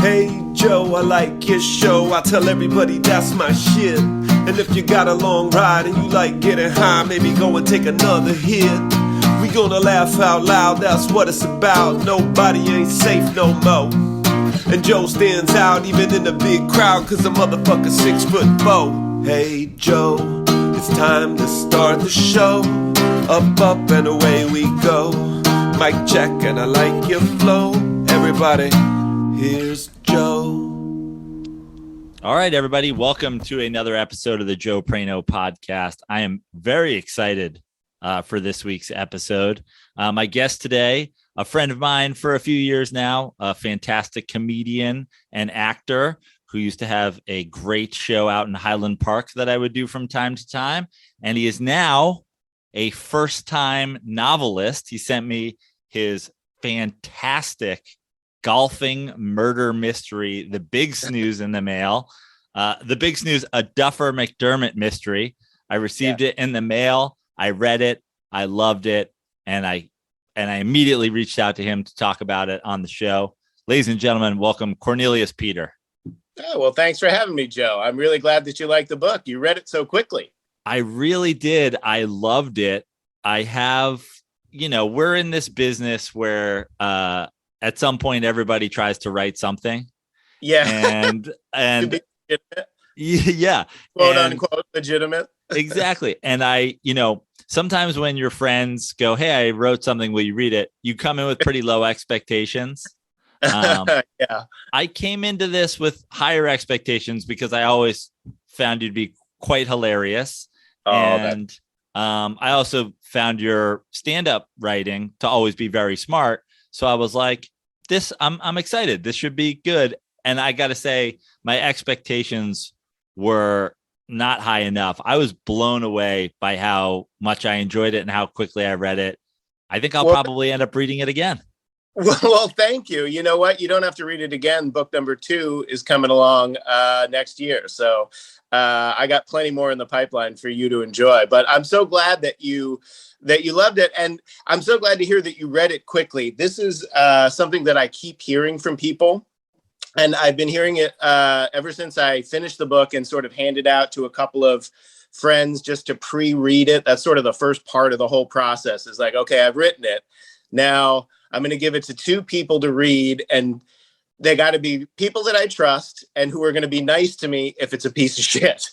Hey Joe, I like your show. I tell everybody that's my shit. And if you got a long ride and you like getting high, maybe go and take another hit. We gonna laugh out loud, that's what it's about. Nobody ain't safe no more. And Joe stands out even in the big crowd, cause the motherfucker's 6'4". Hey Joe, it's time to start the show. Up, up, and away we go. Mic check, and I like your flow. Everybody, here's Joe. All right, everybody, welcome to another episode of the Joe Prano podcast. I am very excited for this week's episode. My guest today, a friend of mine for a few years now, a fantastic comedian and actor who used to have a great show out in Highland Park that I would do from time to time. And he is now a first-time novelist. He sent me his fantastic golfing murder mystery, The BIG SNOOZE, in the mail. The BIG SNOOZE, a Duffer McDermott mystery. I received it in the mail. I read it. I loved it. And I immediately reached out to him to talk about it on the show. Ladies and gentlemen, welcome Cornelius Peter. Oh, well, thanks for having me, Joe. I'm really glad that you liked the book. You read it so quickly. I really did. I loved it. I have, we're in this business where at some point everybody tries to write something. Yeah. And yeah. Quote unquote legitimate. Exactly. And sometimes when your friends go, hey, I wrote something, will you read it? You come in with pretty low expectations. Yeah. I came into this with higher expectations because I always found you to be quite hilarious. I also found your stand-up writing to always be very smart. So I was like, I'm excited. This should be good. And I got to say, my expectations were not high enough. I was blown away by how much I enjoyed it and how quickly I read it. I think I'll probably end up reading it again. Well, thank you. You know what? You don't have to read it again. Book number 2 is coming along next year. So I got plenty more in the pipeline for you to enjoy. But I'm so glad that you loved it. And I'm so glad to hear that you read it quickly. This is something that I keep hearing from people. And I've been hearing it ever since I finished the book and sort of handed out to a couple of friends just to pre-read it. That's sort of the first part of the whole process is like, okay, I've written it. Now I'm going to give it to 2 people to read, and they got to be people that I trust and who are going to be nice to me if it's a piece of shit.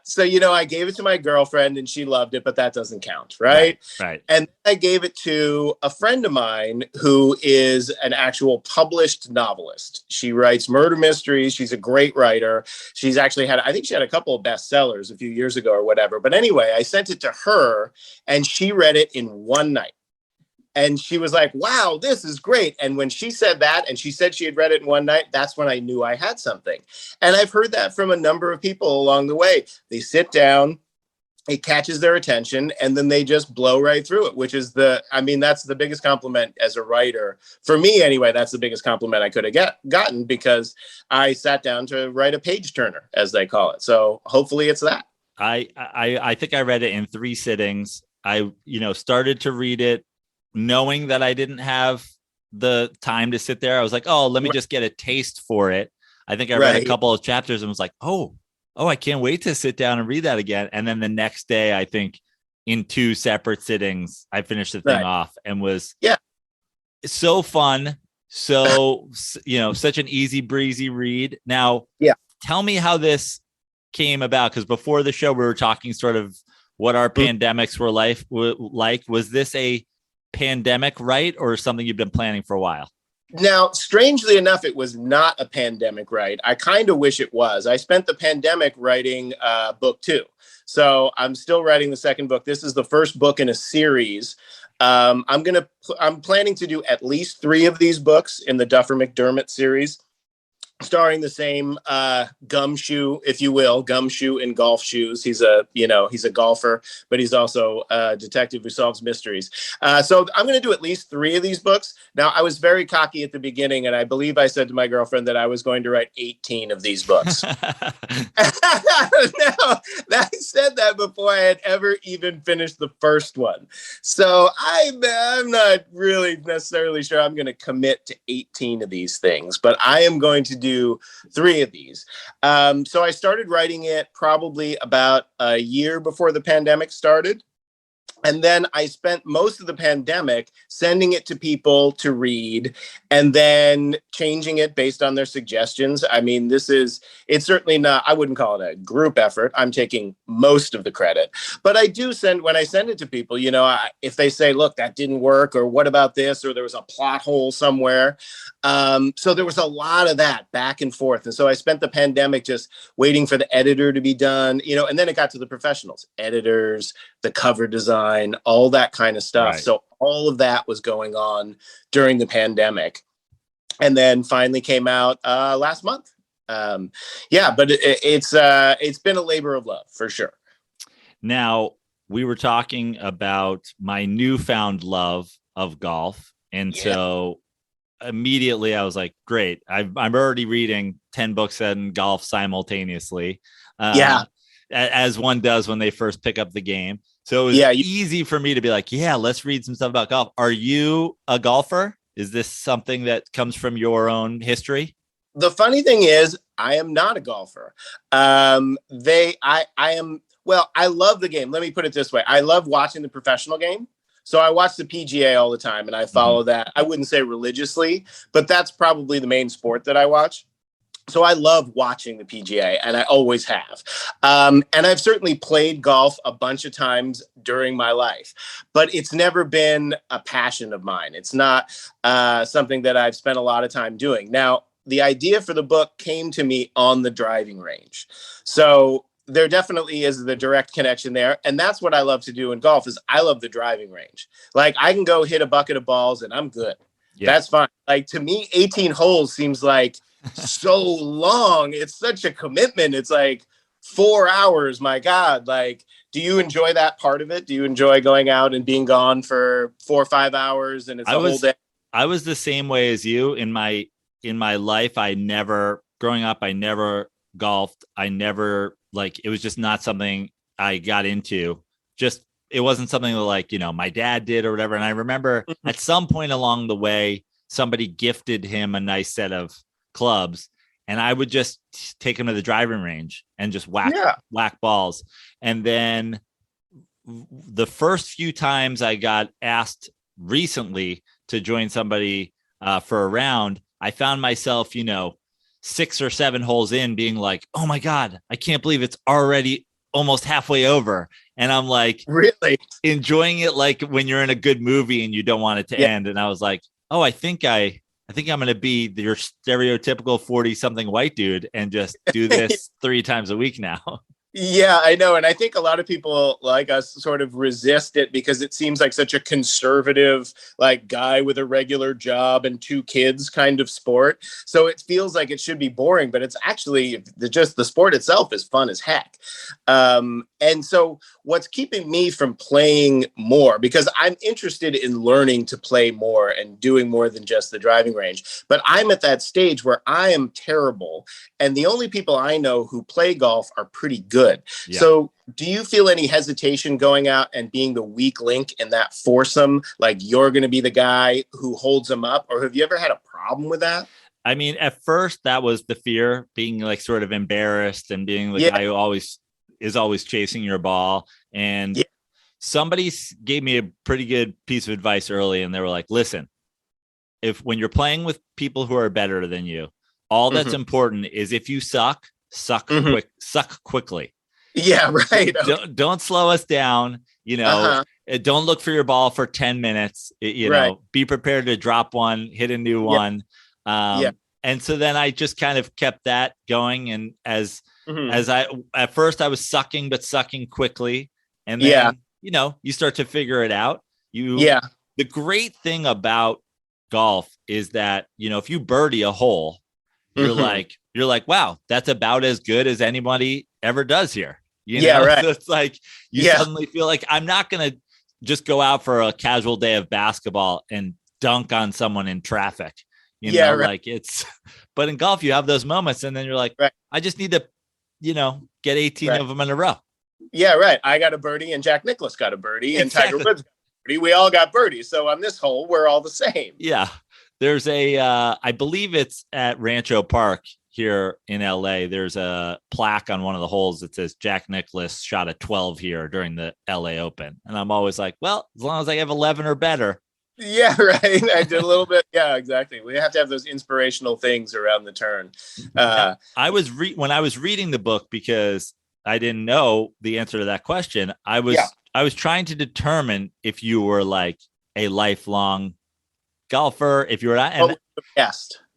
So, I gave it to my girlfriend and she loved it, but that doesn't count. Right. And I gave it to a friend of mine who is an actual published novelist. She writes murder mysteries. She's a great writer. She's actually I think she had a couple of bestsellers a few years ago or whatever. But anyway, I sent it to her and she read it in one night. And she was like, wow, this is great. And when she said that, and she said she had read it in one night, that's when I knew I had something. And I've heard that from a number of people along the way. They sit down, it catches their attention, and then they just blow right through it, which is that's the biggest compliment as a writer. For me, anyway, that's the biggest compliment I could have gotten because I sat down to write a page turner, as they call it. So hopefully it's that. I think I read it in 3 sittings. I, started to read it knowing that I didn't have the time to sit there. I was like, oh, let me just get a taste for it. I think I read a couple of chapters and was like, oh, I can't wait to sit down and read that again. And then the next day, I think in 2 separate sittings, I finished the thing off and was so fun. So, such an easy breezy read. Now, tell me how this came about. Because before the show, we were talking sort of what our pandemics were like. Was this a pandemic write or something you've been planning for a while? Now, strangely enough, it was not a pandemic write. I kind of wish it was. I spent the pandemic writing book 2. So I'm still writing the second book. This is the first book in a series. I'm planning to do at least 3 of these books in the Duffer McDermott series. starring the same gumshoe, if you will, gumshoe in golf shoes. He's a golfer, but he's also a detective who solves mysteries. So I'm going to do at least 3 of these books. Now, I was very cocky at the beginning, and I believe I said to my girlfriend that I was going to write 18 of these books. Now, I said that before I had ever even finished the first one. So I'm not really necessarily sure I'm going to commit to 18 of these things, but I am going to do 3 of these. So I started writing it probably about a year before the pandemic started. And then I spent most of the pandemic sending it to people to read and then changing it based on their suggestions. I mean, it's certainly not, I wouldn't call it a group effort. I'm taking most of the credit. But I do when I send it to people, if they say, look, that didn't work, or what about this, or there was a plot hole somewhere. So there was a lot of that back and forth. And so I spent the pandemic just waiting for the editor to be done, and then it got to the professionals, editors, the cover design, all that kind of stuff. Right. So all of that was going on during the pandemic, and then finally came out last month. But it's been a labor of love for sure. Now, we were talking about my newfound love of golf, and so immediately I was like, great, I'm already reading 10 books in golf simultaneously. As one does when they first pick up the game. So it was easy for me to be like, let's read some stuff about golf. Are you a golfer? Is this something that comes from your own history? The funny thing is, I am not a golfer. I love the game. Let me put it this way. I love watching the professional game. So I watch the PGA all the time, and I follow that. I wouldn't say religiously, but that's probably the main sport that I watch. So I love watching the PGA, and I always have. And I've certainly played golf a bunch of times during my life, but it's never been a passion of mine. It's not something that I've spent a lot of time doing. Now, the idea for the book came to me on the driving range. So there definitely is the direct connection there. And that's what I love to do in golf is I love the driving range. Like I can go hit a bucket of balls and I'm good. Yeah. That's fine. Like to me, 18 holes seems like so long. It's such a commitment. It's like 4 hours. My God. Like, do you enjoy that part of it? Do you enjoy going out and being gone for 4 or 5 hours and it's a whole day? I was the same way as you in my life. Growing up, I never golfed. It was just not something I got into. It wasn't something that my dad did or whatever. And I remember at some point along the way, somebody gifted him a nice set of clubs and I would just take him to the driving range and just whack balls. And then the first few times I got asked recently to join somebody for a round, I found myself, 6 or 7 holes in being like, oh my God, I can't believe it's already almost halfway over. And I'm like, really enjoying it. Like when you're in a good movie and you don't want it to end. And I was like, oh, I think I'm going to be your stereotypical 40 something white dude and just do this 3 times a week now. Yeah, I know. And I think a lot of people like us sort of resist it because it seems like such a conservative, like guy with a regular job and 2 kids kind of sport. So it feels like it should be boring, but it's actually just the sport itself is fun as heck. And so what's keeping me from playing more, because I'm interested in learning to play more and doing more than just the driving range, but I'm at that stage where I am terrible. And the only people I know who play golf are pretty good. Yeah. So do you feel any hesitation going out and being the weak link in that foursome? Like you're going to be the guy who holds them up, or have you ever had a problem with that? I mean, at first that was the fear, being like sort of embarrassed and being the guy who is always chasing your ball. And somebody gave me a pretty good piece of advice early. And they were like, listen, when you're playing with people who are better than you, all that's important is if you suck quickly. Yeah, right. Don't slow us down. Don't look for your ball for 10 minutes. Be prepared to drop one, hit a new one. And so then I just kind of kept that going. And as at first I was sucking quickly. And then, you start to figure it out. The great thing about golf is that, if you birdie a hole, you're like, wow, that's about as good as anybody ever does here. Right. So it's like you suddenly feel like I'm not going to just go out for a casual day of basketball and dunk on someone in traffic. Like but in golf, you have those moments and then you're like, I just need to, get 18 of them in a row. Yeah, right. I got a birdie and Jack Nicklaus got a birdie and Tiger Woods got a birdie. We all got birdies. So on this hole, we're all the same. Yeah. There's I believe it's at Rancho Park here in LA. There's a plaque on one of the holes that says Jack Nicklaus shot a 12 here during the LA Open. And I'm always like, well, as long as I have 11 or better. Yeah, right. I did a little bit. Yeah, exactly. We have to have those inspirational things around the turn. When I was reading the book, because I didn't know the answer to that question, I was trying to determine if you were like a lifelong golfer, if you were not,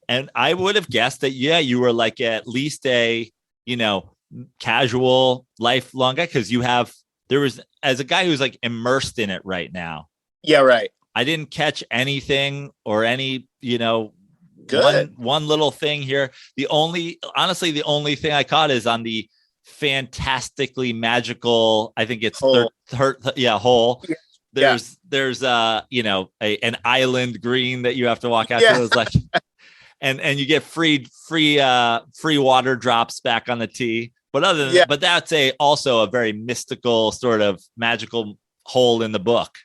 and I would have guessed that you were like at least a casual lifelong guy, because there was, as a guy who's like immersed in it right now. Yeah, right. I didn't catch anything or any, good one little thing here. The only thing I caught is on the fantastically magical, I think it's hole. There's an island green that you have to walk out to. It was like, and you get free water drops back on the tee. But other than that, but that's also a very mystical sort of magical hole in the book.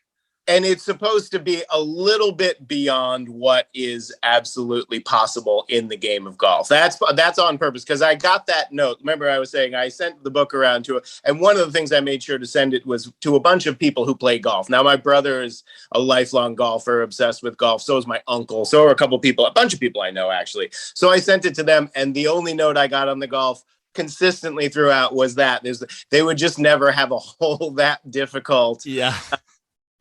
And it's supposed to be a little bit beyond what is absolutely possible in the game of golf. That's on purpose, because I got that note. Remember, I was saying I sent the book around and one of the things I made sure to send it was to a bunch of people who play golf. Now, my brother is a lifelong golfer, obsessed with golf. So is my uncle. So are a bunch of people I know, actually. So I sent it to them, and the only note I got on the golf consistently throughout was that they would just never have a hole that difficult. Yeah.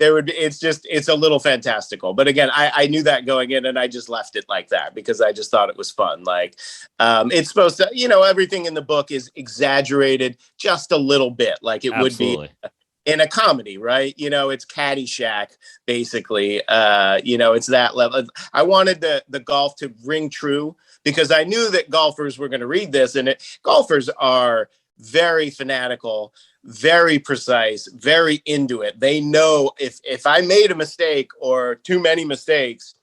It's a little fantastical, but again, I knew that going in, and I just left it like that because I just thought it was fun. Like, it's supposed to, everything in the book is exaggerated just a little bit, like it would be in a comedy, right? It's Caddyshack, basically. It's that level. I wanted the golf to ring true, because I knew that golfers were going to read this, and golfers are very fanatical, very precise, very into it. They know if I made a mistake or too many mistakes,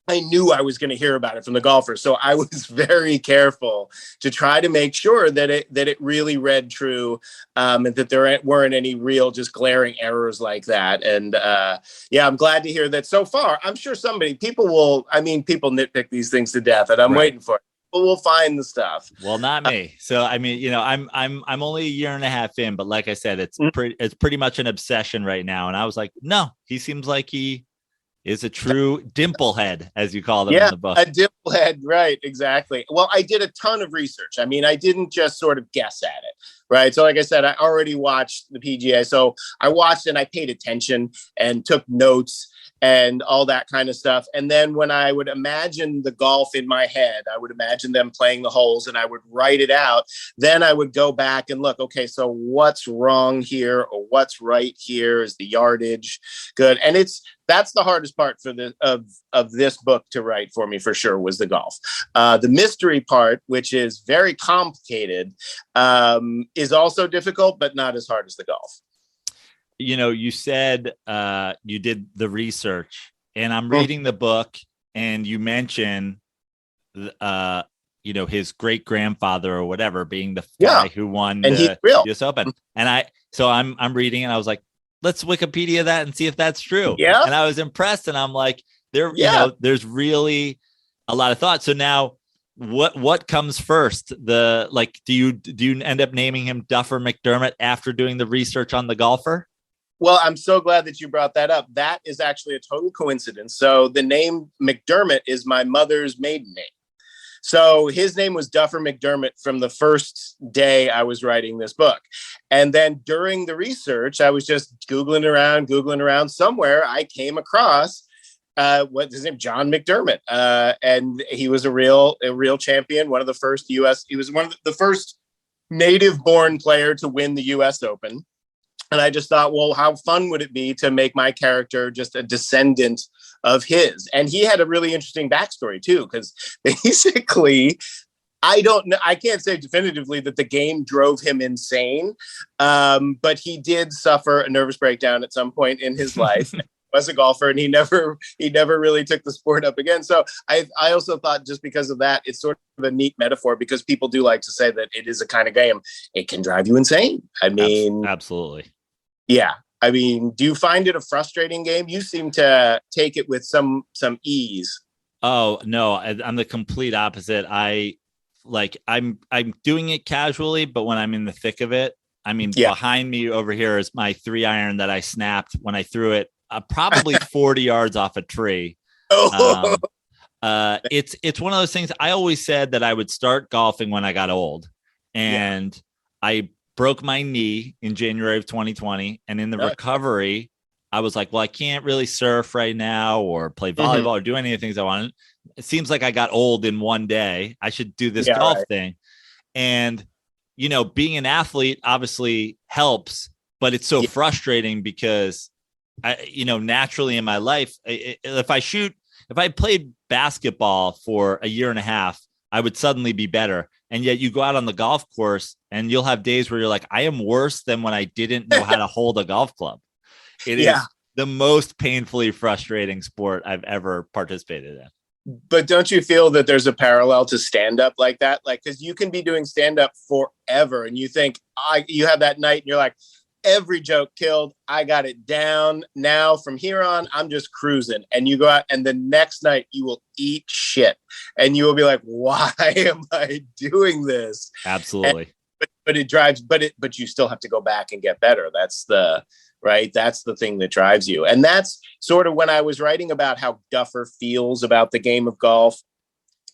I knew I was going to hear about it from the golfers. So I was very careful to try to make sure that it really read true, and that there weren't any real just glaring errors like that. And I'm glad to hear that so far. I'm sure people nitpick these things to death, and I'm waiting for it. We'll find the stuff. Well, not me. So I'm only a year and a half in, but like I said, it's pretty much an obsession right now. And I was like, no, he seems like he is a true dimplehead, as you call them in the book. A dimplehead, right? Exactly. Well, I did a ton of research. I mean, I didn't just sort of guess at it, right? So, like I said, I already watched the PGA, so I watched and I paid attention and took notes and all that kind of stuff. And then when I would imagine the golf in my head, I would imagine them playing the holes and I would write it out. Then I would go back and look, okay, so what's wrong here or what's right here? Is the yardage good? And that's the hardest part of this book to write for me, for sure, was the golf. The mystery part, which is very complicated, is also difficult, but not as hard as the golf. You said you did the research, and I'm reading the book, and you mention, his great grandfather or whatever being the guy who won the US Open. And I'm reading, and I was like, let's Wikipedia that and see if that's true. Yeah. And I was impressed, and I'm like, there's really a lot of thought. So now, what comes first? Do you end up naming him Duffer McDermott after doing the research on the golfer? Well, I'm so glad that you brought that up. That is actually a total coincidence. So the name McDermott is my mother's maiden name. So his name was Duffer McDermott from the first day I was writing this book. And then during the research, I was just Googling around. Somewhere I came across what's his name, John McDermott. And he was a real champion, one of the first he was one of the first native born player to win the US Open. And I just thought, well, how fun would it be to make my character just a descendant of his. And he had a really interesting backstory too, because basically, I don't know. I can't say definitively that the game drove him insane, but he did suffer a nervous breakdown at some point in his life. Was a golfer, and he never really took the sport up again. So I also thought, just because of that, it's sort of a neat metaphor, because people do like to say that it is a kind of game it can drive you insane. I mean, absolutely. Yeah. I mean, do you find it a frustrating game? You seem to take it with some ease. Oh no, I'm the complete opposite. I'm doing it casually, but when I'm in the thick of it, I mean, behind me over here is my 3-iron that I snapped when I threw it probably 40 yards off a tree. It's one of those things. I always said that I would start golfing when I got old, and I broke my knee in January of 2020. And in the recovery, I was like, well, I can't really surf right now or play volleyball or do any of the things I wanted. It seems like I got old in one day. I should do this golf thing. And, you know, being an athlete obviously helps, but it's so frustrating because naturally in my life, if I played basketball for a year and a half, I would suddenly be better. And yet you go out on the golf course and you'll have days where you're like, I am worse than when I didn't know how to hold a golf club. It is the most painfully frustrating sport I've ever participated in. But don't you feel that there's a parallel to stand up like that? Like, because you can be doing stand up forever and you think you have that night and you're like, every joke killed. I got it down. Now from here on, I'm just cruising. And you go out and the next night you will eat shit and you will be like, why am I doing this? Absolutely. But it drives, but you still have to go back and get better. That's the thing that drives you. And that's sort of when I was writing about how Duffer feels about the game of golf,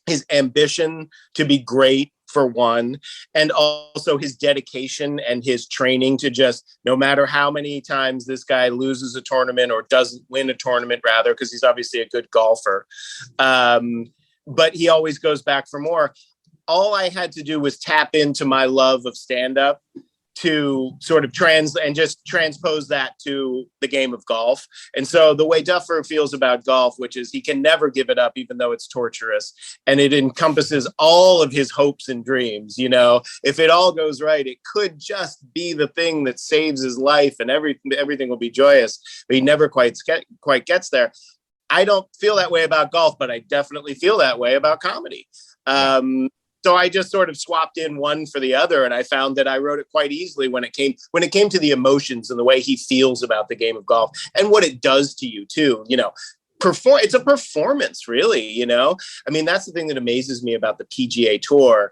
his ambition to be great, for one, and also his dedication and his training to just, no matter how many times this guy loses a tournament or doesn't win a tournament, rather, because he's obviously a good golfer, but he always goes back for more. All I had to do was tap into my love of stand-up to sort of transpose that to the game of golf. And so the way Duffer feels about golf, which is he can never give it up, even though it's torturous, and it encompasses all of his hopes and dreams. You know, if it all goes right, it could just be the thing that saves his life and everything will be joyous, but he never quite gets there. I don't feel that way about golf, but I definitely feel that way about comedy. So I just sort of swapped in one for the other, and I found that I wrote it quite easily when it came to the emotions and the way he feels about the game of golf and what it does to you too. You know, it's a performance, really. You know, I mean, that's the thing that amazes me about the PGA Tour,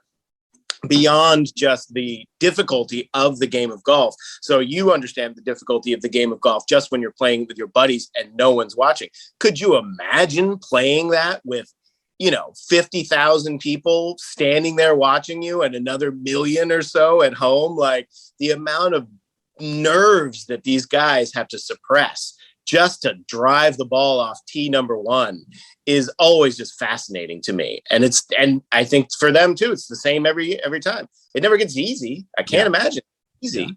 beyond just the difficulty of the game of golf. So you understand the difficulty of the game of golf just when you're playing with your buddies and no one's watching. Could you imagine playing that with 50,000 people standing there watching you and another million or so at home? Like, the amount of nerves that these guys have to suppress just to drive the ball off tee number one is always just fascinating to me. And I think for them too, it's the same every time. It never gets easy. I can't imagine easy.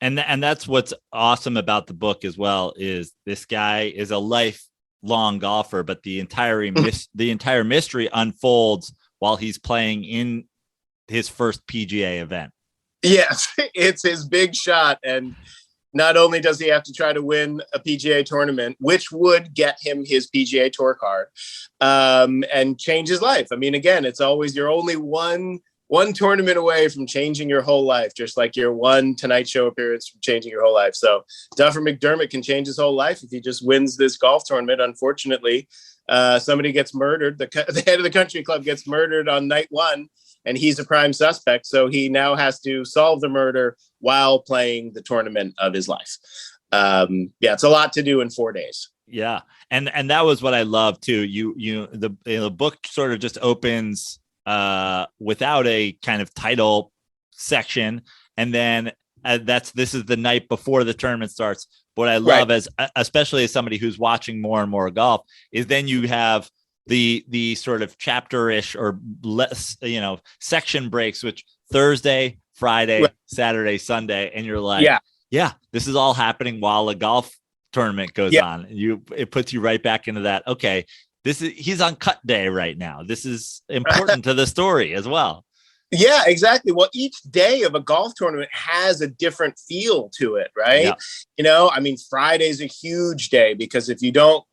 Yeah. And that's what's awesome about the book as well, is this guy is a lifelong golfer, but the entire mystery unfolds while he's playing in his first PGA event. Yes, it's his big shot. And not only does he have to try to win a PGA tournament, which would get him his PGA Tour card, and change his life. I mean, again, it's always, you're only one tournament away from changing your whole life, just like your one Tonight Show appearance from changing your whole life. So Duffer McDermott can change his whole life if he just wins this golf tournament. Unfortunately, somebody gets murdered. The head of the country club gets murdered on night one, and he's a prime suspect. So he now has to solve the murder while playing the tournament of his life. It's a lot to do in 4 days. Yeah. And that was what I love too. The book sort of just opens without a kind of title section. And then this is the night before the tournament starts. But what I love, especially as somebody who's watching more and more golf, is then you have the sort of chapter-ish or less, section breaks, which Thursday, Friday, Saturday, Sunday. And you're like, this is all happening while a golf tournament goes on. It puts you right back into that. Okay, he's on cut day right now. This is important to the story as well. Yeah, exactly. Well, each day of a golf tournament has a different feel to it, right? Yeah. I mean, Friday's a huge day because if you don't,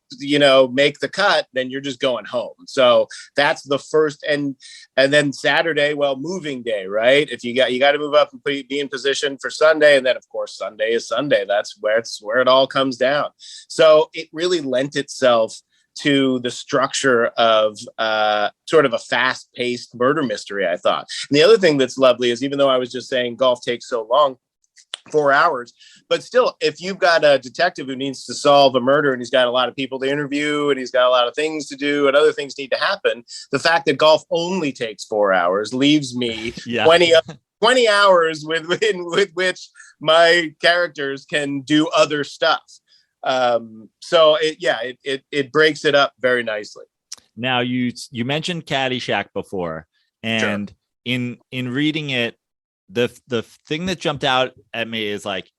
make the cut, then you're just going home. So that's the first, and then Saturday, well, moving day, right? If you got to move up and be in position for Sunday, and then of course Sunday is Sunday. That's where it all comes down. So it really lent itself to the structure of sort of a fast-paced murder mystery, I thought. And the other thing that's lovely is, even though I was just saying golf takes so long, 4 hours, but still, if you've got a detective who needs to solve a murder and he's got a lot of people to interview and he's got a lot of things to do and other things need to happen, the fact that golf only takes 4 hours leaves me 20 hours with which my characters can do other stuff. So it breaks it up very nicely. Now you mentioned Caddyshack before, and in reading it, the thing that jumped out at me is like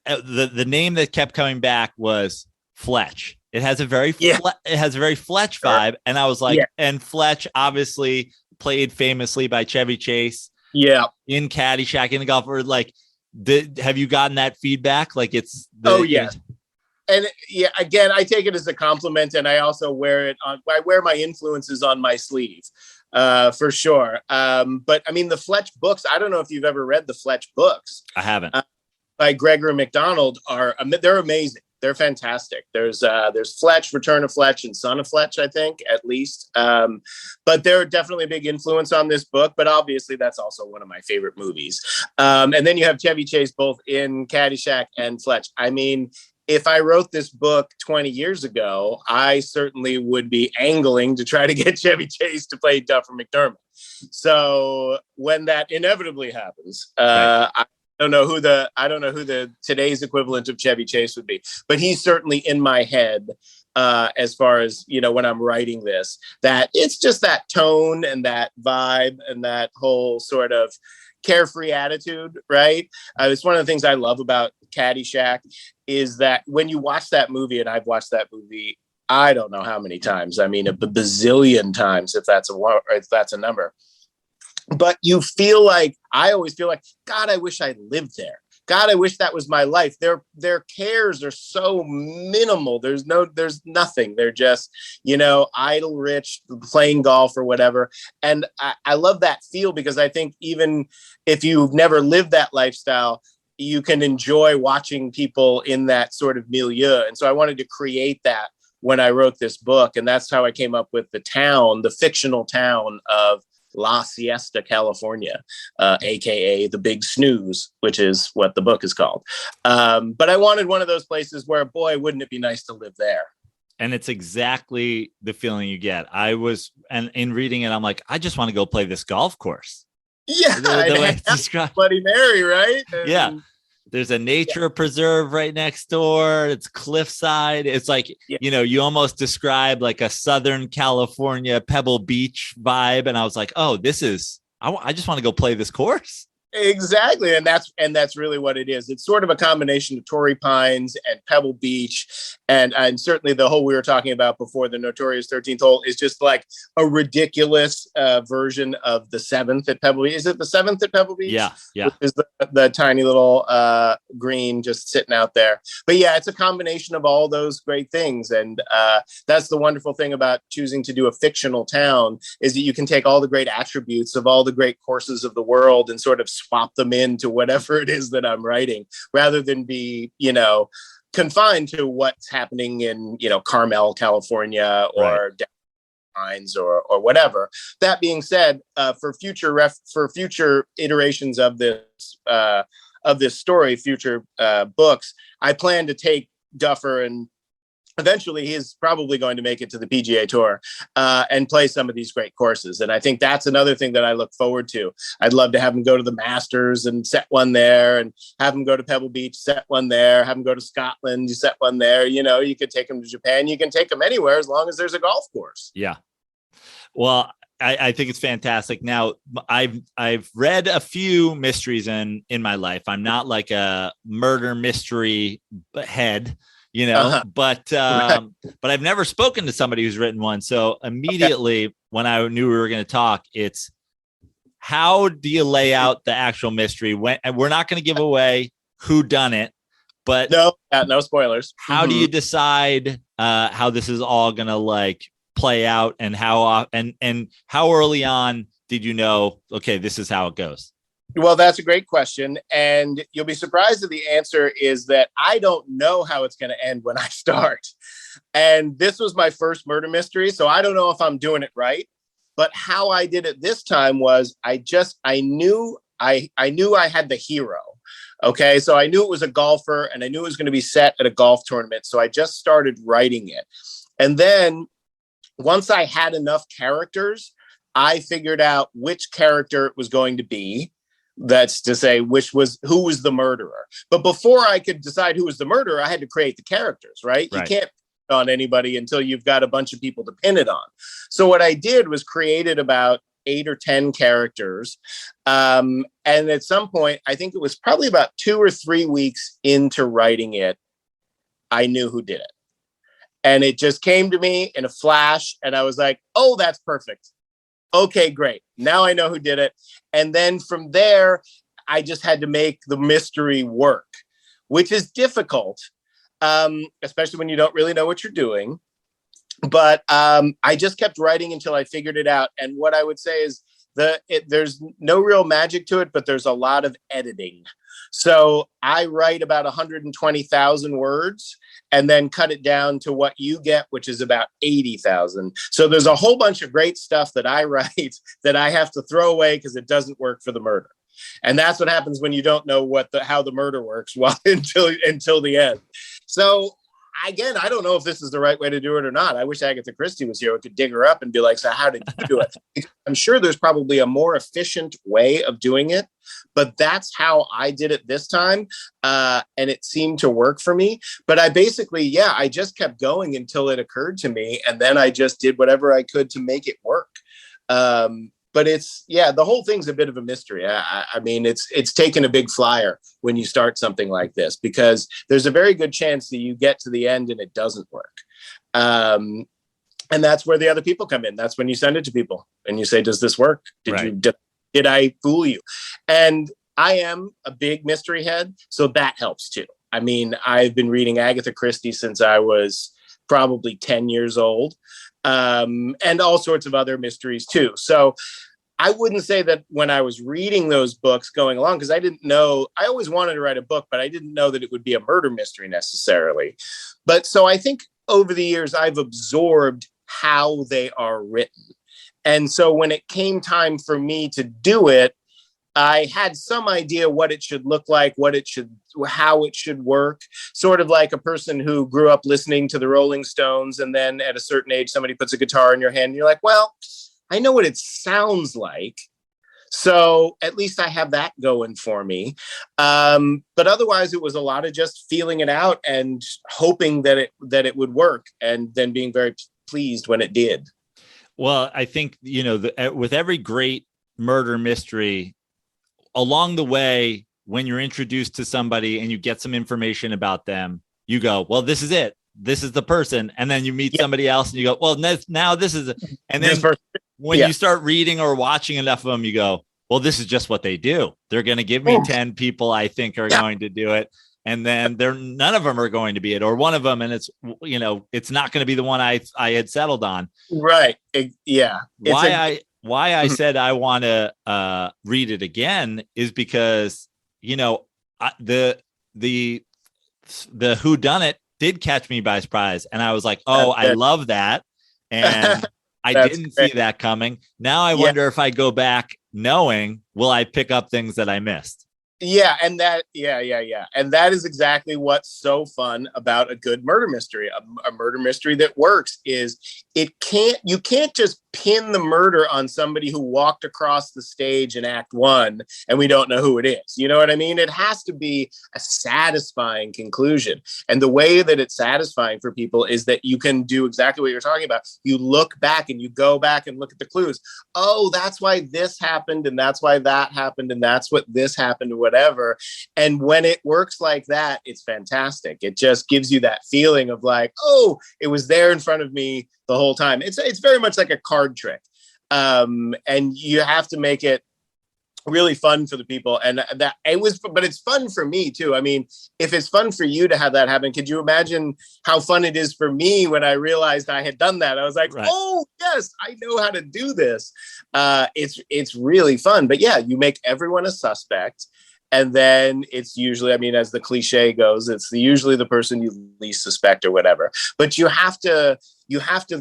the name that kept coming back was Fletch. It has a very Fletch vibe, and I was like, and Fletch obviously played famously by Chevy Chase. Yeah, in Caddyshack, in the golf, or like. Have you gotten that feedback? Like it's and again, I take it as a compliment, and I also wear my influences on my sleeve, for sure. But I mean, the Fletch books, I don't know if you've ever read the Fletch books. I haven't. By Gregory MacDonald they're amazing. They're fantastic. There's Fletch, Return of Fletch, and Son of Fletch, I think, at least. But they're definitely a big influence on this book. But obviously, that's also one of my favorite movies. And then you have Chevy Chase both in Caddyshack and Fletch. I mean, if I wrote this book 20 years ago, I certainly would be angling to try to get Chevy Chase to play Duffer McDermott. So when that inevitably happens, I don't know who the today's equivalent of Chevy Chase would be, but he's certainly in my head as far as, when I'm writing this, that it's just that tone and that vibe and that whole sort of carefree attitude, right? It's one of the things I love about Caddyshack is that when you watch that movie, and I've watched that movie, I don't know how many times, I mean, a bazillion times, if that's a number. But I always feel like, God, I wish I lived there. God, I wish that was my life. Their cares are so minimal. There's nothing. They're just, idle rich, playing golf or whatever. And I love that feel, because I think even if you've never lived that lifestyle, you can enjoy watching people in that sort of milieu. And so I wanted to create that when I wrote this book. And that's how I came up with the fictional town of La Siesta, California, aka the Big Snooze, which is what the book is called. But I wanted one of those places where, boy, wouldn't it be nice to live there? And it's exactly the feeling you get. And in reading it, I'm like, I just want to go play this golf course. Yeah, the way it's described. Bloody Mary, right? Yeah. There's a nature preserve right next door. It's cliffside. It's like, you almost describe like a Southern California Pebble Beach vibe. And I was like, oh, I just want to go play this course. Exactly. And that's really what it is. It's sort of a combination of Torrey Pines and Pebble Beach. And certainly the hole we were talking about before, the notorious 13th hole, is just like a ridiculous version of the 7th at Pebble Beach. Is it the 7th at Pebble Beach? Yeah. Which is the tiny little green just sitting out there. But yeah, it's a combination of all those great things. And that's the wonderful thing about choosing to do a fictional town, is that you can take all the great attributes of all the great courses of the world and sort of swap them into whatever it is that I'm writing, rather than be, confined to what's happening in, Carmel, California, or Pines or whatever. That being said, for future iterations of this story, future books, I plan to take Duffer, and eventually he is probably going to make it to the PGA Tour and play some of these great courses. And I think that's another thing that I look forward to. I'd love to have him go to the Masters and set one there, and have him go to Pebble Beach, set one there, have him go to Scotland, you set one there. You could take him to Japan. You can take him anywhere as long as there's a golf course. Yeah. Well, I think it's fantastic. Now, I've read a few mysteries in my life. I'm not like a murder mystery head, but I've never spoken to somebody who's written one. So immediately when I knew we were going to talk, it's how do you lay out the actual mystery? And we're not going to give away who done it, but no spoilers. How do you decide how this is all going to like play out, and how early on did you know, okay, this is how it goes? Well, that's a great question. And you'll be surprised that the answer is that I don't know how it's going to end when I start. And this was my first murder mystery, so I don't know if I'm doing it right. But how I did it this time was I knew I had the hero. Okay, so I knew it was a golfer, and I knew it was going to be set at a golf tournament. So I just started writing it. And then once I had enough characters, I figured out which character it was going to be. That's to say, who was the murderer. But before I could decide who was the murderer, I had to create the characters, right? You can't pin on anybody until you've got a bunch of people to pin it on. So what I did was created about 8 or 10 characters. And at some point, I think it was probably about 2 or 3 weeks into writing it, I knew who did it. And it just came to me in a flash. And I was like, oh, that's perfect. Okay, great. Now I know who did it. And then from there, I just had to make the mystery work, which is difficult, especially when you don't really know what you're doing. But I just kept writing until I figured it out. And what I would say is there's no real magic to it, but there's a lot of editing. So I write about 120,000 words and then cut it down to what you get, which is about 80,000. So there's a whole bunch of great stuff that I write that I have to throw away because it doesn't work for the murder. And that's what happens when you don't know how the murder works until the end. So again, I don't know if this is the right way to do it or not. I wish Agatha Christie was here. I could dig her up and be like, so how did you do it? I'm sure there's probably a more efficient way of doing it, but that's how I did it this time. And it seemed to work for me. But I basically, I just kept going until it occurred to me. And then I just did whatever I could to make it work. But the whole thing's a bit of a mystery. I mean, it's taken a big flyer when you start something like this, because there's a very good chance that you get to the end and it doesn't work. And that's where the other people come in. That's when you send it to people and you say, does this work? Did I fool you? And I am a big mystery head, so that helps too. I mean, I've been reading Agatha Christie since I was probably 10 years old. And all sorts of other mysteries too. So I wouldn't say that when I was reading those books going along, because I didn't know, I always wanted to write a book, but I didn't know that it would be a murder mystery necessarily. But so I think over the years, I've absorbed how they are written. And so when it came time for me to do it, I had some idea what it should look like, how it should work, sort of like a person who grew up listening to the Rolling Stones. And then at a certain age, somebody puts a guitar in your hand and you're like, well, I know what it sounds like. So at least I have that going for me. But otherwise, it was a lot of just feeling it out and hoping that it would work, and then being very pleased when it did. Well, I think, with every great murder mystery, along the way, when you're introduced to somebody and you get some information about them, you go, well, this is it. This is the person. And then you meet somebody else and you go, well, now this is it. And then when you start reading or watching enough of them, you go, well, this is just what they do. They're going to give me 10 people I think are going to do it. And then none of them are going to be it, or one of them. And it's, it's not going to be the one I had settled on. Right. Why I said I want to read it again is because, the whodunit did catch me by surprise. And I was like, oh, I love that. And I didn't see that coming. Now I wonder if I go back knowing, will I pick up things that I missed? Yeah. And that is exactly what's so fun about a good murder mystery. A murder mystery that works is you can't just pin the murder on somebody who walked across the stage in act one and we don't know who it is. You know what I mean? It has to be a satisfying conclusion. And the way that it's satisfying for people is that you can do exactly what you're talking about. You look back and you go back and look at the clues. Oh, that's why this happened, and that's why that happened, and that's what this happened, or whatever. And when it works like that, it's fantastic. It just gives you that feeling of like, oh, it was there in front of me the whole time. It's very much like a card trick. And you have to make it really fun for the people. And that it was, but it's fun for me too. I mean, if it's fun for you to have that happen, could you imagine how fun it is for me when I realized I had done that? I was like, right. Oh yes, I know how to do this. It's really fun. But yeah, you make everyone a suspect. And then it's usually, I mean, as the cliche goes, it's usually the person you least suspect or whatever. But you have to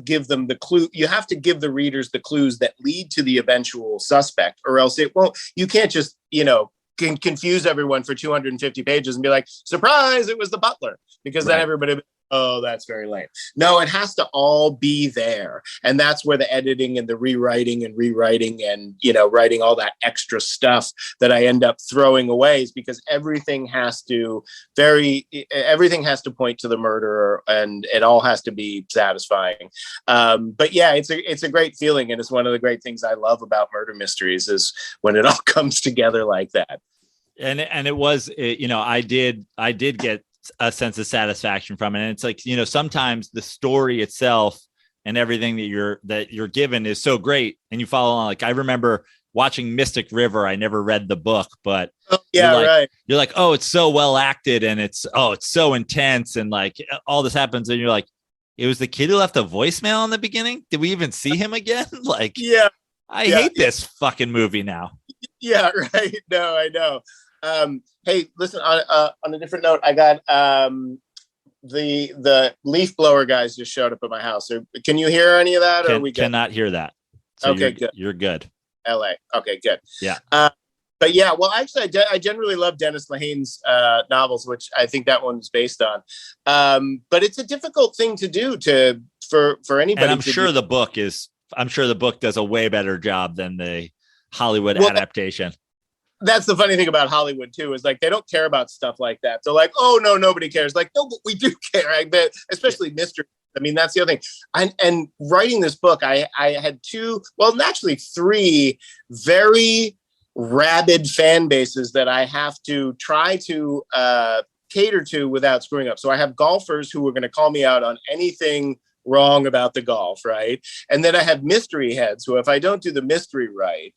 give them the clue. You have to give the readers the clues that lead to the eventual suspect, or else it won't. You can't just, can confuse everyone for 250 pages and be like, surprise, it was the butler, because then everybody, oh, that's very lame. No, it has to all be there. And that's where the editing and the rewriting and writing all that extra stuff that I end up throwing away is because everything has to point to the murderer, and it all has to be satisfying. But yeah, it's a great feeling. And it's one of the great things I love about murder mysteries is when it all comes together like that. And it was, I did get a sense of satisfaction from it. And it's like, sometimes the story itself and everything that you're given is so great, and you follow on. Like, I remember watching Mystic River. I never read the book, but you're like, oh, it's so well acted, and it's so intense, and like all this happens, and you're like, it was the kid who left a voicemail in the beginning. Did we even see him again? Like, yeah, I hate this fucking movie now. Yeah, right. No, I know. Hey, listen, on a different note, I got the leaf blower guys just showed up at my house. Can you hear any of that? Cannot hear that. So okay, good. You're good. LA. Okay, good. Yeah. But yeah, well, actually, I generally love Dennis Lehane's novels, which I think that one's based on. But it's a difficult thing to do for anybody. And I'm sure the book does a way better job than the Hollywood adaptation. That's the funny thing about Hollywood too, is like, they don't care about stuff like that. They're like, oh no, nobody cares. Like, no, but we do care. I bet, especially mystery. I mean, that's the other thing. And writing this book, I had three very rabid fan bases that I have to try to cater to without screwing up. So I have golfers who are going to call me out on anything wrong about the golf, right? And then I have mystery heads who, if I don't do the mystery right,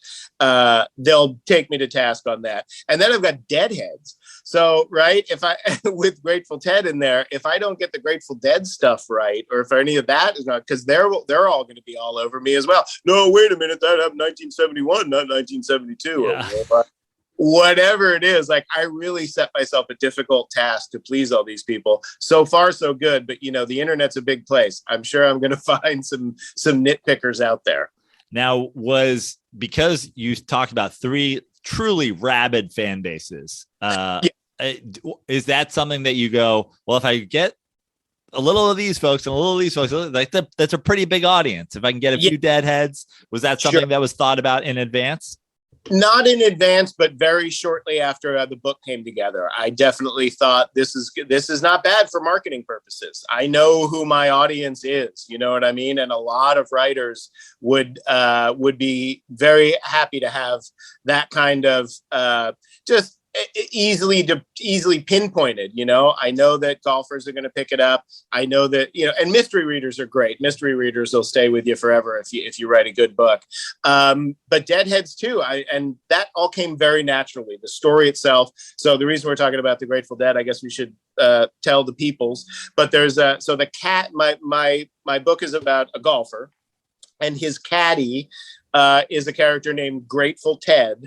they'll take me to task on that. And then I've got deadheads. So, right, if I with Grateful Dead in there, if I don't get the Grateful Dead stuff right, or if any of that is not, because they're all going to be all over me as well. No, wait a minute, that happened 1971, not 1972. Yeah. Or whatever it is, like, I really set myself a difficult task to please all these people. So far, so good. But the internet's a big place. I'm sure I'm going to find some nitpickers out there. Now, because you talked about three truly rabid fan bases. Is that something that you go, well, if I get a little of these folks and a little of these folks, like that's a pretty big audience. If I can get a few deadheads, was that something that was thought about in advance? Not in advance, but very shortly after the book came together, I definitely thought this is not bad for marketing purposes. I know who my audience is, you know what I mean? And a lot of writers would be very happy to have that kind of just easily pinpointed. I know that golfers are going to pick it up. I know that, and mystery readers are great. Mystery readers will stay with you forever if you write a good book. But deadheads too. And that all came very naturally, the story itself. So the reason we're talking about the Grateful Dead, I guess we should tell the peoples, but there's so the cat, my book is about a golfer, and his caddy is a character named Grateful Ted.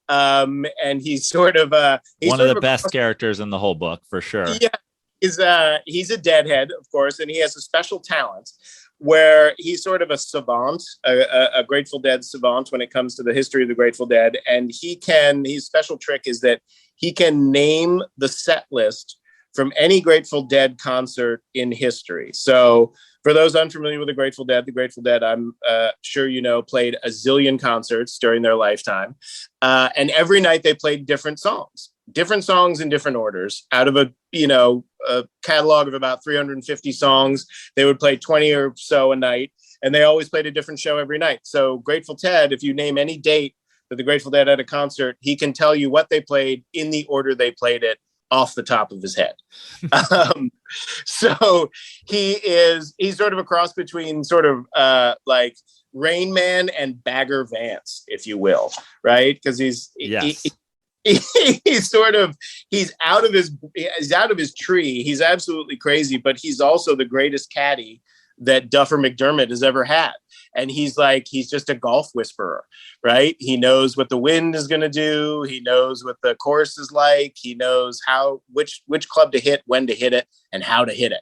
And he's sort of one of the best characters in the whole book, for sure. Yeah, he's a deadhead, of course, and he has a special talent where he's sort of a savant, a Grateful Dead savant when it comes to the history of the Grateful Dead. And his special trick is that he can name the set list from any Grateful Dead concert in history. So for those unfamiliar with the Grateful Dead, I'm sure you know, played a zillion concerts during their lifetime. And every night they played different songs in different orders out of a catalog of about 350 songs. They would play 20 or so a night, and they always played a different show every night. So Grateful Ted, if you name any date that the Grateful Dead had a concert, he can tell you what they played in the order they played it off the top of his head. So he's sort of a cross between sort of like Rain Man and Bagger Vance, if you will, right? Because he's out of his tree. He's absolutely crazy, but he's also the greatest caddy that Duffer McDermott has ever had. And he's just a golf whisperer, right? He knows what the wind is going to do. He knows what the course is like. He knows which club to hit, when to hit it, and how to hit it.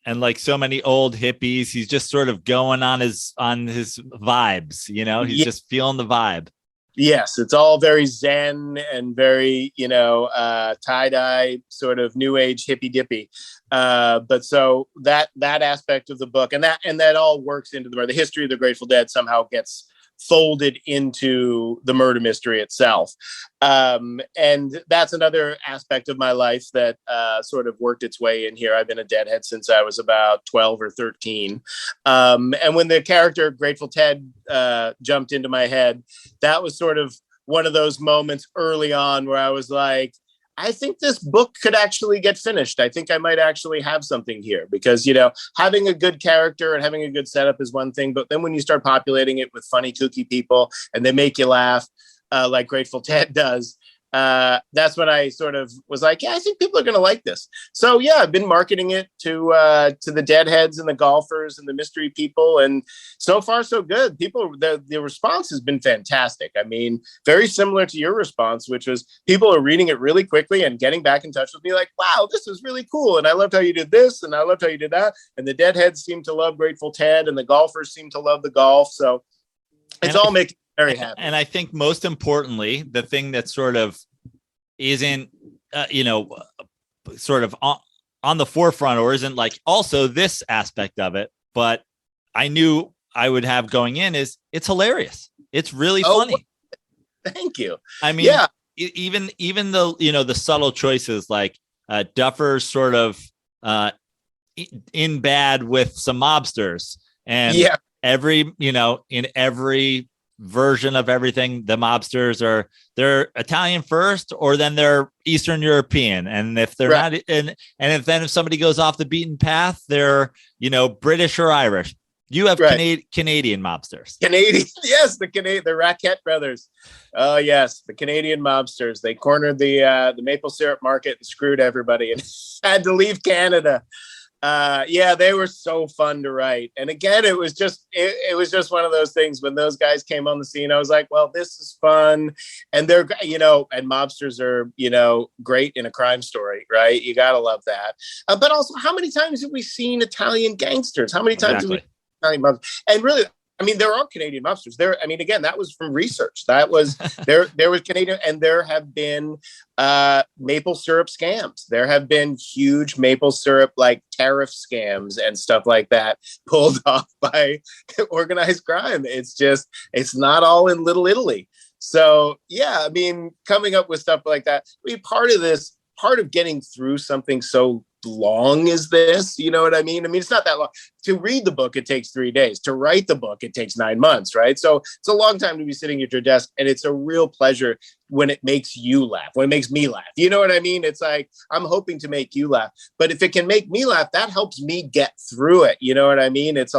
And like so many old hippies, he's just sort of going on his vibes, he's just feeling the vibe. Yes, it's all very zen and very, tie-dye sort of new age hippy dippy. But so that aspect of the book and that all works into the history of the Grateful Dead somehow gets folded into the murder mystery itself. And that's another aspect of my life that sort of worked its way in here. I've been a Deadhead since I was about 12 or 13. And when the character Grateful Ted jumped into my head, that was sort of one of those moments early on where I was like, I think this book could actually get finished. I think I might actually have something here because, having a good character and having a good setup is one thing. But then when you start populating it with funny, kooky people and they make you laugh like Grateful Ted does, that's when I sort of was like, yeah, I think people are going to like this. So, yeah, I've been marketing it to the Deadheads and the golfers and the mystery people. And so far, so good. The response has been fantastic. I mean, very similar to your response, which was people are reading it really quickly and getting back in touch with me like, wow, this is really cool. And I loved how you did this. And I loved how you did that. And the Deadheads seem to love Grateful Ted and the golfers seem to love the golf. So it's all making very happy. And I think most importantly, the thing that sort of isn't, sort of on the forefront or isn't like also this aspect of it, but I knew I would have going in is it's hilarious. It's really funny. Thank you. I mean, yeah. even the, the subtle choices like Duffer's sort of in bad with some mobsters and in every version of everything, the mobsters they're Italian first or then they're Eastern European, and if they're not if somebody goes off the beaten path, they're British or Irish. You have Canadian mobsters. Yes, the Raquette brothers. Oh yes, the Canadian mobsters. They cornered the maple syrup market and screwed everybody and had to leave Canada. They were so fun to write. And again, it was just one of those things when those guys came on the scene, I was like, well, this is fun. And they're, and mobsters are, great in a crime story, right? You got to love that. But also, how many times have we seen Italian gangsters? How many times have we seen Italian mobsters? And really, I mean, there are Canadian mobsters there. I mean, again, that was from research. That was there was Canadian, and there have been maple syrup scams. There have been huge maple syrup like tariff scams and stuff like that pulled off by organized crime. It's not all in Little Italy. So yeah, I mean, coming up with stuff like that. I mean, part of getting through something so long is this, you know what I mean? I mean, it's not that long. To read the book, it takes 3 days. To write the book, it takes 9 months, right? So it's a long time to be sitting at your desk, and it's a real pleasure when it makes you laugh, when it makes me laugh. You know what I mean? It's like, I'm hoping to make you laugh, but if it can make me laugh, that helps me get through it. You know what I mean? It's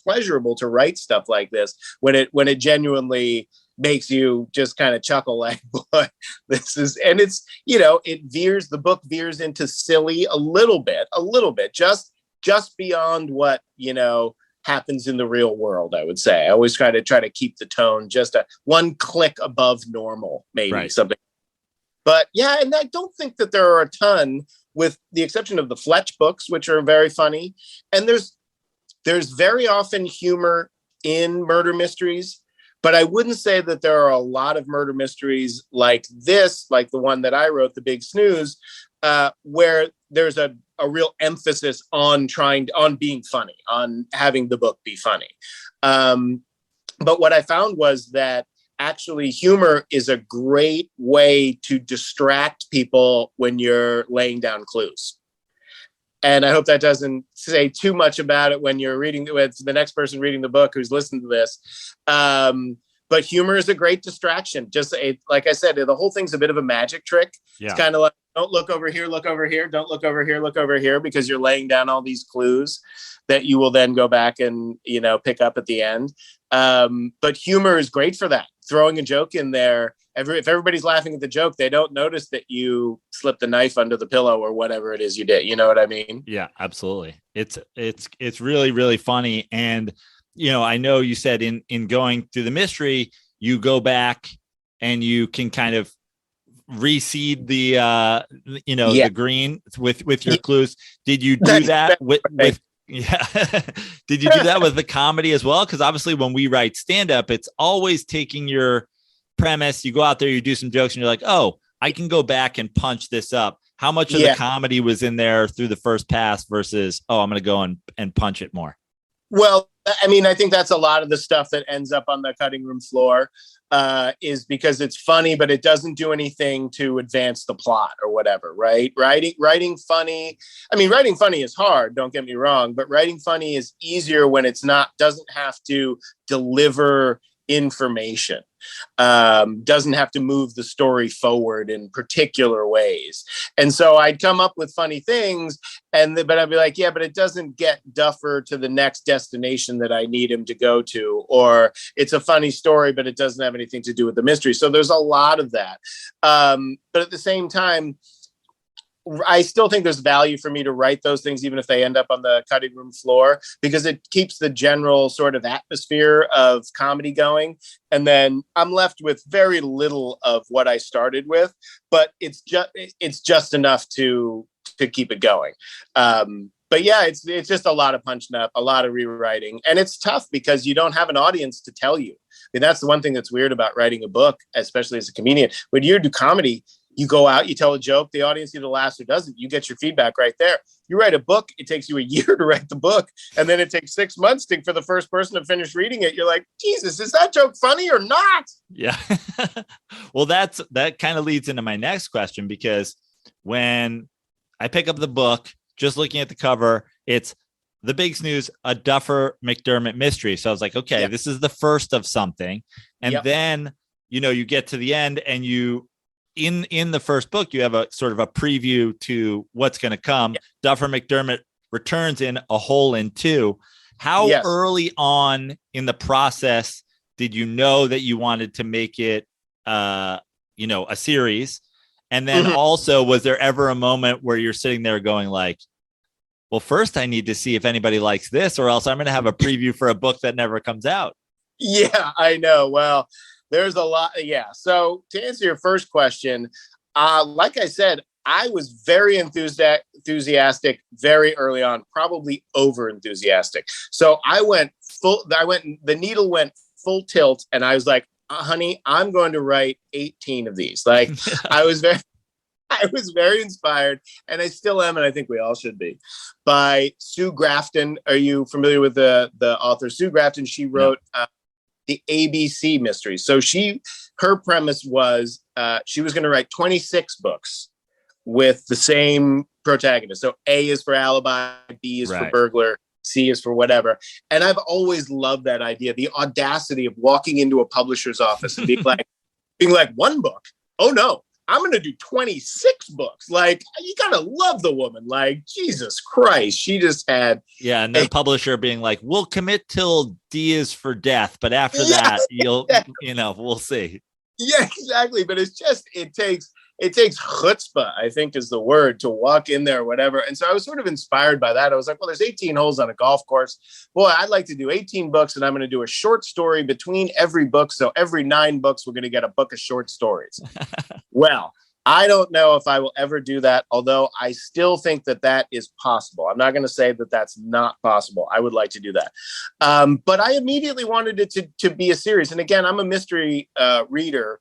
pleasurable to write stuff like this when it genuinely makes you just kind of chuckle like, boy, this is, and it's, the book veers into silly a little bit, just beyond what, happens in the real world, I would say. I always try to keep the tone just one click above normal, maybe something. But yeah, and I don't think that there are a ton, with the exception of the Fletch books, which are very funny. And there's very often humor in murder mysteries. But I wouldn't say that there are a lot of murder mysteries like this, like the one that I wrote, The Big Snooze, where there's a real emphasis on being funny, on having the book be funny. But what I found was that actually humor is a great way to distract people when you're laying down clues. And I hope that doesn't say too much about it when you're reading with the next person reading the book who's listening to this. But humor is a great distraction. Like I said, the whole thing's a bit of a magic trick. Yeah. It's kind of like, don't look over here, look over here. Don't look over here, look over here, because you're laying down all these clues that you will then go back and, pick up at the end. But humor is great for that. Throwing a joke in there. If everybody's laughing at the joke, they don't notice that you slipped the knife under the pillow or whatever it is you did. You know what I mean? Yeah, absolutely. It's really, really funny. And, I know you said in going through the mystery, you go back and you can kind of reseed the, the green with your clues. Did you do that with yeah. Did you do that with the comedy as well? Because obviously when we write stand-up, it's always taking your premise, you go out there, you do some jokes, and you're like, oh, I can go back and punch this up. How much of the comedy was in there through the first pass versus, oh, I'm going to go and punch it more? Well, I mean, I think that's a lot of the stuff that ends up on the cutting room floor is because it's funny, but it doesn't do anything to advance the plot or whatever, right? Writing funny. I mean, writing funny is hard, don't get me wrong, but writing funny is easier when doesn't have to deliver information, doesn't have to move the story forward in particular ways. And so I'd come up with funny things, but I'd be like, yeah, but it doesn't get Duffer to the next destination that I need him to go to, or it's a funny story, but it doesn't have anything to do with the mystery. So there's a lot of that. But at the same time, I still think there's value for me to write those things, even if they end up on the cutting room floor, because it keeps the general sort of atmosphere of comedy going. And then I'm left with very little of what I started with, but it's just enough to keep it going. But yeah, it's just a lot of punching up, a lot of rewriting. And it's tough because you don't have an audience to tell you. I mean, that's the one thing that's weird about writing a book, especially as a comedian. When you do comedy, you go out, you tell a joke, the audience either laughs or doesn't. You get your feedback right there. You write a book, it takes you a year to write the book. And then it takes 6 months for the first person to finish reading it. You're like, Jesus, is that joke funny or not? Yeah. Well, that kind of leads into my next question, because when I pick up the book, just looking at the cover, it's The Big Snooze, a Duffer McDermott Mystery. So I was like, okay, This is the first of something. And then, you get to the end and in the first book, you have a sort of a preview to what's going to come. Duffer McDermott returns in A Hole in Two. How early on in the process did you know that you wanted to make it, a series? And then also, was there ever a moment where you're sitting there going like, well, first I need to see if anybody likes this, or else I'm going to have a preview for a book that never comes out? Yeah, I know. Well, there's a lot. Yeah. So to answer your first question, like I said, I was very enthusiastic very early on, probably over enthusiastic. So the needle went full tilt, and I was like, honey, I'm going to write 18 of these. Like I was very inspired, and I still am, and I think we all should be, by Sue Grafton. Are you familiar with the author Sue Grafton? She wrote the ABC mystery. So her premise was she was going to write 26 books with the same protagonist. So A is for alibi, B is for burglar, C is for whatever. And I've always loved that idea, the audacity of walking into a publisher's office and being like, one book? Oh no, I'm going to do 26 books. Like, you got to love the woman. Like, Jesus Christ, she just had. Yeah. And the publisher being like, we'll commit till D is for death, but after that, we'll see. Yeah, exactly. But it takes chutzpah, I think is the word, to walk in there or whatever. And so I was sort of inspired by that. I was like, well, there's 18 holes on a golf course. Boy, I'd like to do 18 books, and I'm going to do a short story between every book. So every 9 books, we're going to get a book of short stories. Well, I don't know if I will ever do that, although I still think that is possible. I'm not going to say that that's not possible. I would like to do that. But I immediately wanted it to be a series. And again, I'm a mystery reader.